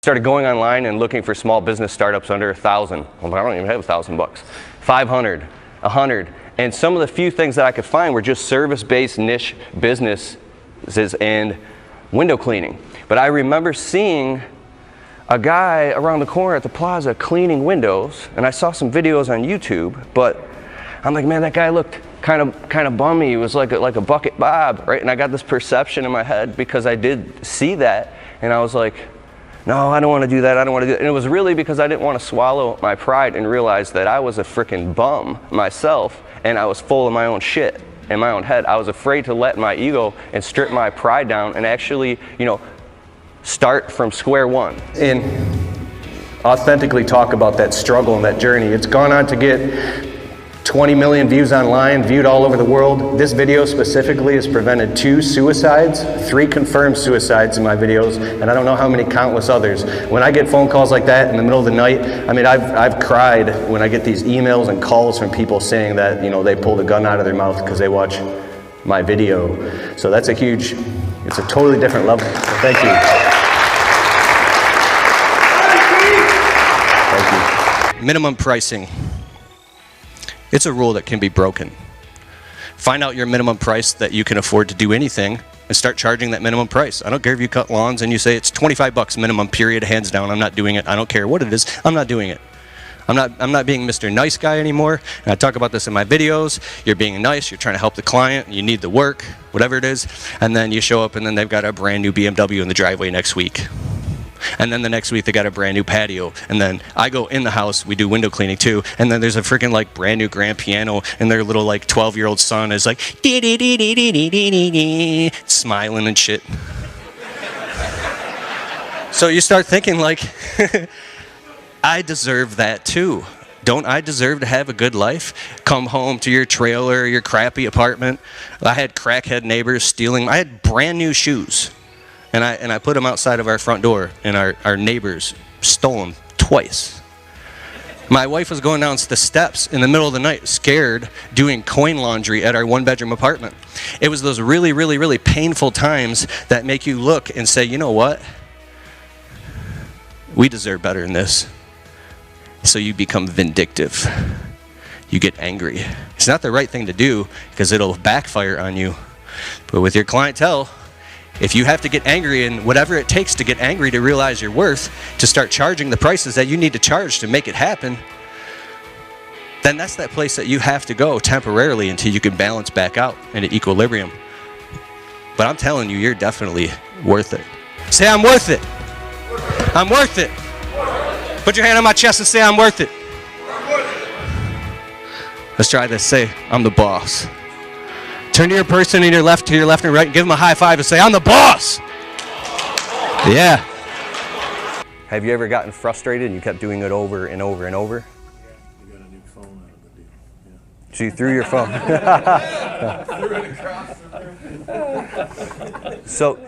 Started going online and looking for small business startups under 1,000. Well, I don't even have $1,000. 500, 100. And some of the few things that I could find were just service-based niche businesses and window cleaning. But I remember seeing a guy around the corner at the plaza cleaning windows, and I saw some videos on YouTube, but I'm like, man, that guy looked kind of bummy. He was like a bucket Bob, right? And I got this perception in my head because I did see that, and I was like, no, I don't want to do that, I don't want to do that. And it was really because I didn't want to swallow my pride and realize that I was a freaking bum myself, and I was full of my own shit in my own head. I was afraid to let my ego and strip my pride down and actually, start from square one. And authentically talk about that struggle and that journey. It's gone on to get 20 million views online, viewed all over the world. This video specifically has prevented 2 suicides, 3 confirmed suicides in my videos, and I don't know how many countless others. When I get phone calls like that in the middle of the night, I mean, I've cried when I get these emails and calls from people saying that, they pulled a gun out of their mouth because they watch my video. So that's it's a totally different level. So thank you. Thank you. Minimum pricing. It's a rule that can be broken. Find out your minimum price that you can afford to do anything and start charging that minimum price. I don't care if you cut lawns and you say it's 25 bucks minimum, period, hands down, I'm not doing it. I don't care what it is, I'm not doing it. I'm not being Mr. Nice Guy anymore. And I talk about this in my videos. You're being nice, you're trying to help the client, you need the work, whatever it is, and then you show up and then they've got a brand new BMW in the driveway next week. And then the next week they got a brand new patio, and then I go in the house, we do window cleaning too, and then there's a freaking brand new grand piano, and their little 12-year-old son is dee dee dee dee dee dee dee dee, smiling and shit. So you start thinking I deserve that too. Don't I deserve to have a good life? Come home to your trailer, your crappy apartment. I had crackhead neighbors stealing. I had brand new shoes. And I put them outside of our front door, and our neighbors stole them twice. My wife was going down the steps in the middle of the night, scared, doing coin laundry at our 1-bedroom apartment. It was those really, really, really painful times that make you look and say, you know what? We deserve better than this. So you become vindictive. You get angry. It's not the right thing to do because it'll backfire on you. But with your clientele, if you have to get angry and whatever it takes to get angry to realize your worth, to start charging the prices that you need to charge to make it happen, then that's that place that you have to go temporarily until you can balance back out in an equilibrium. But I'm telling you, you're definitely worth it. Say, I'm worth it. I'm worth it. Put your hand on my chest and say, I'm worth it. Let's try this. Say, I'm the boss. Turn to your person to your left and right, and give them a high five and say, I'm the boss. Yeah. Have you ever gotten frustrated and you kept doing it over and over and over? Yeah, you got a new phone out of the deal. Yeah. So you threw your phone. Threw it across the room. So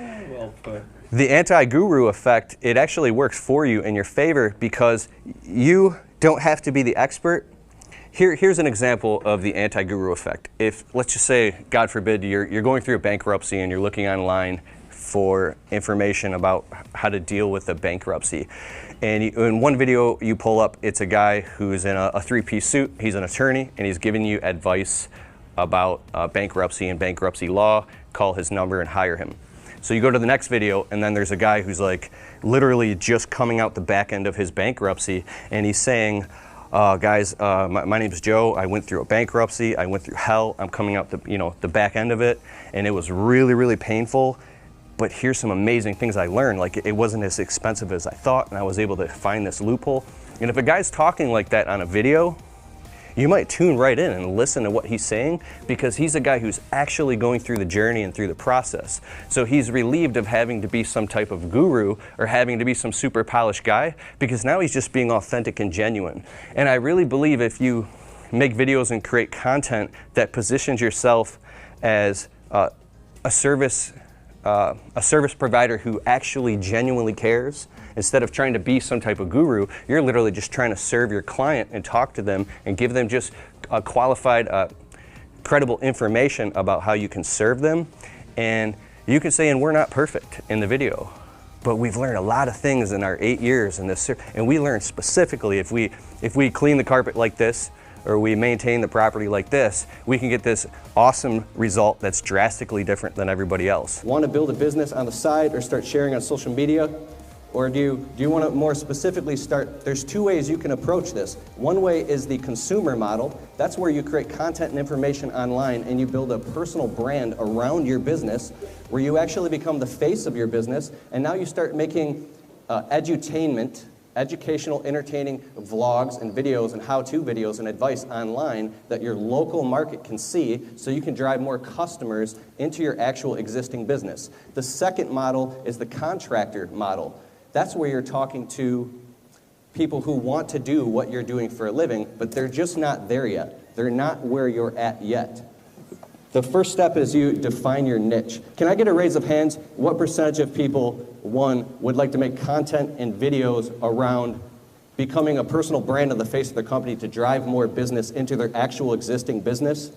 the anti-guru effect, it actually works for you in your favor because you don't have to be the expert. Here's an example of the anti-guru effect. If, let's just say, God forbid, you're going through a bankruptcy and you're looking online for information about how to deal with a bankruptcy. And in one video you pull up, it's a guy who's in a 3-piece suit, he's an attorney, and he's giving you advice about bankruptcy and bankruptcy law. Call his number and hire him. So you go to the next video, and then there's a guy who's literally just coming out the back end of his bankruptcy, and he's saying, guys, my name is Joe. I went through a bankruptcy. I went through hell. I'm coming out the back end of it, and it was really, really painful. But here's some amazing things I learned. It wasn't as expensive as I thought, and I was able to find this loophole. And if a guy's talking like that on a video, you might tune right in and listen to what he's saying because he's a guy who's actually going through the journey and through the process. So he's relieved of having to be some type of guru or having to be some super polished guy because now he's just being authentic and genuine. And I really believe if you make videos and create content that positions yourself as a service provider who actually genuinely cares, instead of trying to be some type of guru, you're literally just trying to serve your client and talk to them and give them just qualified, credible information about how you can serve them. And you can say, and we're not perfect in the video, But we've learned a lot of things in our 8 years in this, and we learned specifically if we clean the carpet like this, or we maintain the property like this, we can get this awesome result that's drastically different than everybody else. Want to build a business on the side or start sharing on social media? Or do you want to more specifically start? There's two ways you can approach this. One way is the consumer model. That's where you create content and information online and you build a personal brand around your business where you actually become the face of your business, and now you start making edutainment, educational, entertaining vlogs and videos and how-to videos and advice online that your local market can see so you can drive more customers into your actual existing business. The second model is the contractor model. That's where you're talking to people who want to do what you're doing for a living, but they're just not there yet. They're not where you're at yet. The first step is you define your niche. Can I get a raise of hands? What percentage of people, one, would like to make content and videos around becoming a personal brand of the face of their company to drive more business into their actual existing business?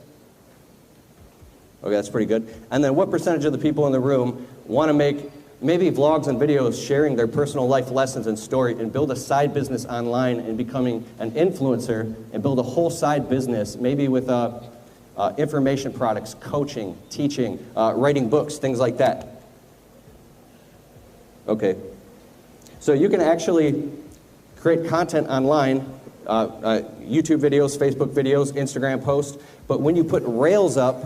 Okay, that's pretty good. And then what percentage of the people in the room want to make maybe vlogs and videos sharing their personal life lessons and story and build a side business online and becoming an influencer and build a whole side business, maybe with information products, coaching, teaching, writing books, things like that? Okay. So you can actually create content online, YouTube videos, Facebook videos, Instagram posts, but when you put rails up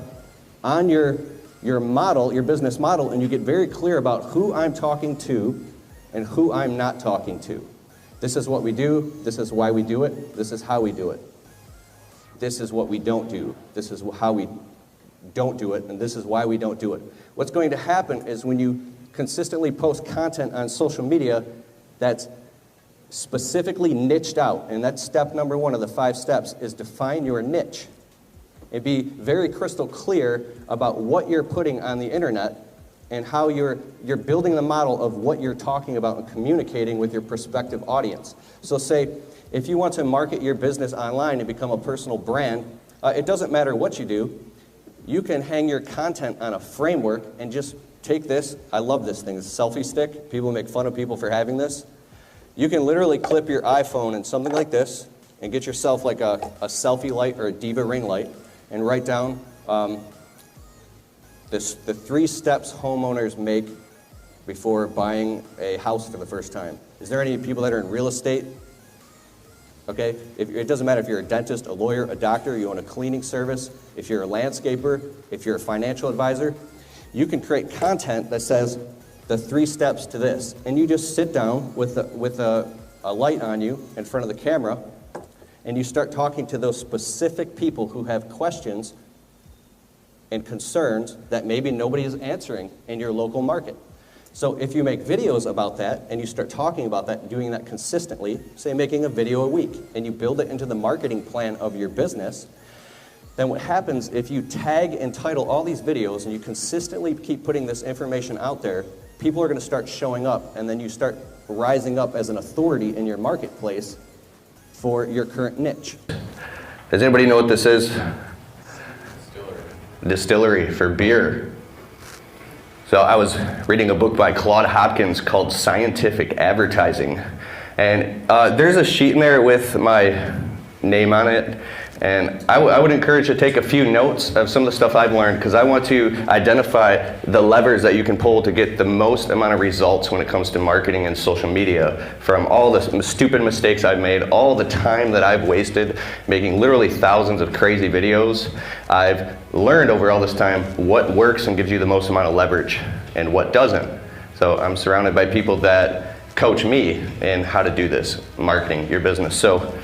on your model, your business model, and you get very clear about who I'm talking to and who I'm not talking to. This is what we do, this is why we do it, this is how we do it. This is what we don't do, this is how we don't do it, and this is why we don't do it. What's going to happen is when you consistently post content on social media that's specifically niched out, and that's step number 1 of the 5 steps, is define your niche. And be very crystal clear about what you're putting on the internet and how you're building the model of what you're talking about and communicating with your prospective audience. So say, if you want to market your business online and become a personal brand, it doesn't matter what you do. You can hang your content on a framework and just take this. I love this thing, it's a selfie stick. People make fun of people for having this. You can literally clip your iPhone in something like this and get yourself like a selfie light or a Diva ring light and write down the 3 steps homeowners make before buying a house for the first time. Is there any people that are in real estate? Okay, it doesn't matter if you're a dentist, a lawyer, a doctor, you own a cleaning service, if you're a landscaper, if you're a financial advisor, you can create content that says the 3 steps to this. And you just sit down with a light on you in front of the camera, and you start talking to those specific people who have questions and concerns that maybe nobody is answering in your local market. So if you make videos about that and you start talking about that and doing that consistently, say making a video a week, and you build it into the marketing plan of your business, then what happens if you tag and title all these videos and you consistently keep putting this information out there, people are going to start showing up, and then you start rising up as an authority in your marketplace for your current niche. Does anybody know what this is? Distillery for beer. So I was reading a book by Claude Hopkins called Scientific Advertising. And there's a sheet in there with my name on it. And I would encourage you to take a few notes of some of the stuff I've learned, because I want to identify the levers that you can pull to get the most amount of results when it comes to marketing and social media, from all the stupid mistakes I've made, all the time that I've wasted making literally thousands of crazy videos. I've learned over all this time what works and gives you the most amount of leverage and what doesn't. So I'm surrounded by people that coach me in how to do this, marketing your business. So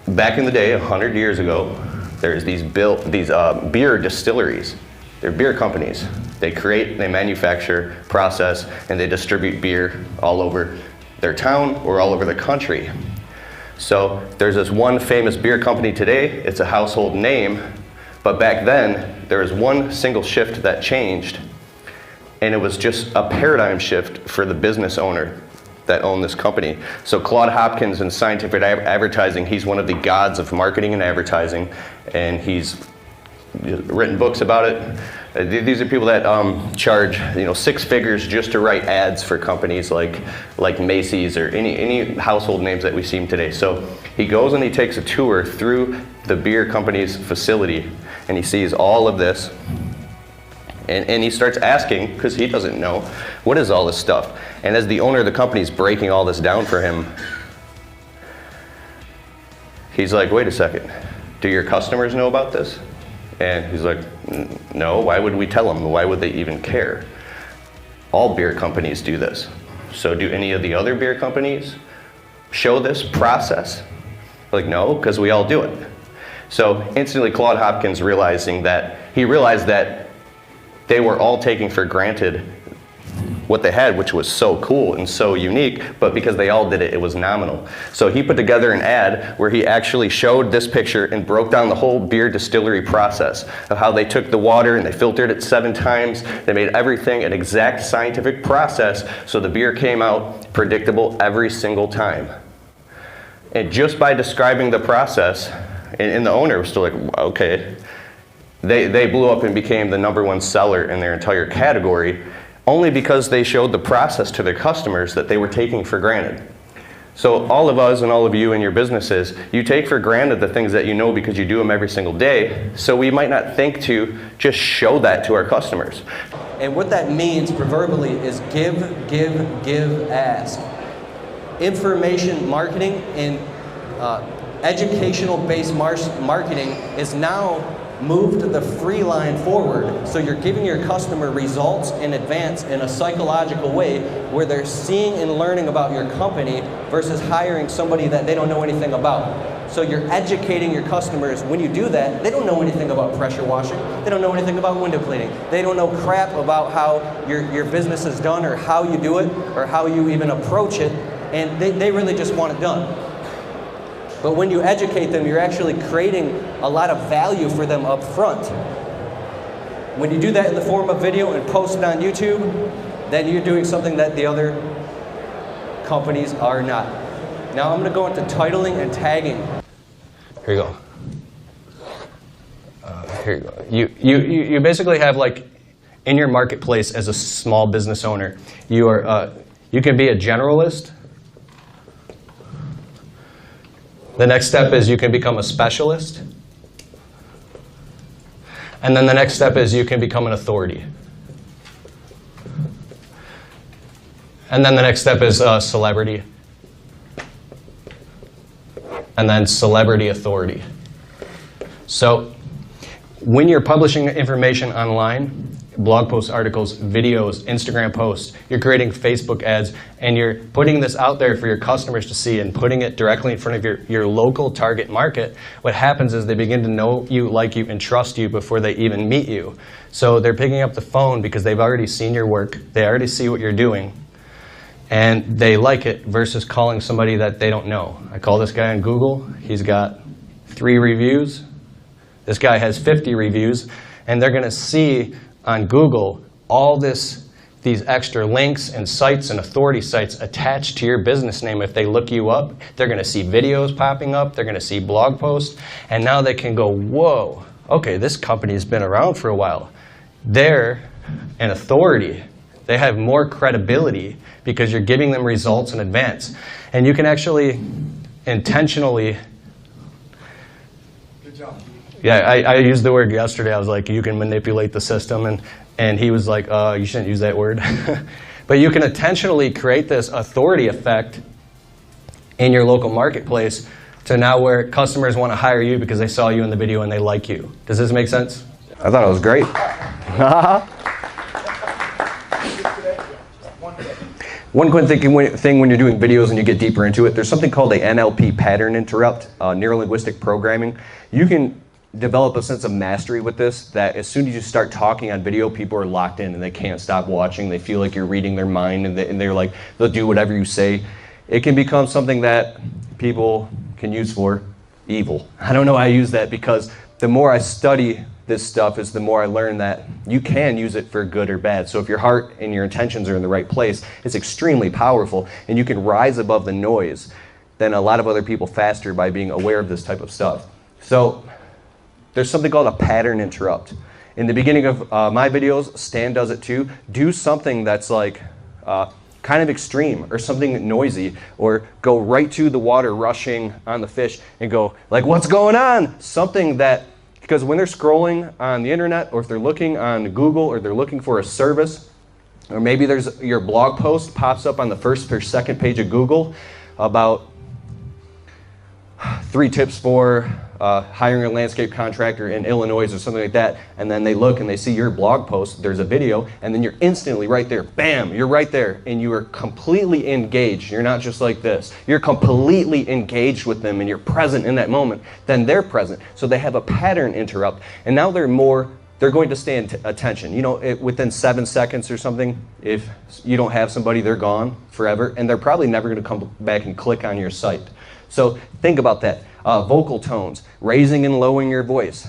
back in the day, 100 years ago, there's these beer distilleries. They're beer companies. They create, they manufacture, process, and they distribute beer all over their town or all over the country. So there's this one famous beer company today. It's a household name, but back then, there was one single shift that changed, and it was just a paradigm shift for the business owner that own this company. So Claude Hopkins in Scientific Advertising, he's one of the gods of marketing and advertising, and he's written books about it. These are people that charge, you know, 6 figures just to write ads for companies like Macy's or any household names that we see today. So he goes and he takes a tour through the beer company's facility, and he sees all of this, and he starts asking, because he doesn't know, what is all this stuff? And as the owner of the company is breaking all this down for him, he's like, wait a second, do your customers know about this? And he's like, no, why would we tell them? Why would they even care? All beer companies do this. So do any of the other beer companies show this process? Like, no, because we all do it. So instantly Claude Hopkins realized that they were all taking for granted what they had, which was so cool and so unique, but because they all did it, it was nominal. So he put together an ad where he actually showed this picture and broke down the whole beer distillery process of how they took the water and they filtered it 7 times. They made everything an exact scientific process, so the beer came out predictable every single time. And just by describing the process, and the owner was still like, okay, they blew up and became the #1 seller in their entire category, only because they showed the process to their customers that they were taking for granted. So all of us and all of you in your businesses, you take for granted the things that you know because you do them every single day, so we might not think to just show that to our customers. And what that means proverbially is give, ask. Information marketing and educational-based marketing is now moved the free line forward. So you're giving your customer results in advance in a psychological way where they're seeing and learning about your company versus hiring somebody that they don't know anything about. So you're educating your customers. When you do that, they don't know anything about pressure washing. They don't know anything about window cleaning. They don't know crap about how your business is done or how you do it or how you even approach it. And they really just want it done. But when you educate them, you're actually creating a lot of value for them up front. When you do that in the form of video and post it on YouTube, then you're doing something that the other companies are not. Now I'm going to go into titling and tagging. Here you go. Here you go. You basically have, like, in your marketplace as a small business owner, you can be a generalist. The next step is you can become a specialist. And then the next step is you can become an authority. And then the next step is celebrity. And then celebrity authority. So when you're publishing information online, blog posts, articles, videos, Instagram posts, you're creating Facebook ads, and you're putting this out there for your customers to see and putting it directly in front of your local target market, what happens is they begin to know you, like you, and trust you before they even meet you. So they're picking up the phone because they've already seen your work, they already see what you're doing, and they like it versus calling somebody that they don't know. I call this guy on Google, he's got 3 reviews. This guy has 50 reviews, and they're going to see on Google all these extra links and sites and authority sites attached to your business name. If they look you up, they're going to see videos popping up, they're going to see blog posts, and now they can go, whoa, okay, this company's been around for a while. They're an authority. They have more credibility because you're giving them results in advance. And you can actually intentionally... Good job. Yeah, I used the word yesterday. I was like, you can manipulate the system, and he was like, you shouldn't use that word. But you can intentionally create this authority effect in your local marketplace to now where customers want to hire you because they saw you in the video and they like you. Does this make sense? I thought it was great. One quick thing when you're doing videos and you get deeper into it, there's something called a NLP pattern interrupt, neuro-linguistic programming. You can develop a sense of mastery with this, that as soon as you start talking on video, people are locked in and they can't stop watching. They feel like you're reading their mind, and they're like, they'll do whatever you say. It can become something that people can use for evil. I don't know how I use that, because the more I study this stuff is the more I learn that you can use it for good or bad. So if your heart and your intentions are in the right place, it's extremely powerful, and you can rise above the noise than a lot of other people faster by being aware of this type of stuff. So there's something called a pattern interrupt. In the beginning of my videos, Stan does it too. Do something that's like kind of extreme or something noisy, or go right to the water rushing on the fish and go like, what's going on? Something that, because when they're scrolling on the internet, or if they're looking on Google, or they're looking for a service, or maybe there's your blog post pops up on the first or second page of Google about 3 tips for hiring a landscape contractor in Illinois or something like that, and then they look and they see your blog post, there's a video, and then you're instantly right there, bam, you're right there, and you are completely engaged. You're not just like this. You're completely engaged with them, and you're present in that moment. Then they're present. So they have a pattern interrupt, and now they're going to stay in attention. You know, within 7 seconds or something, if you don't have somebody, they're gone forever, and they're probably never going to come back and click on your site. So think about that. Vocal tones, raising and lowering your voice.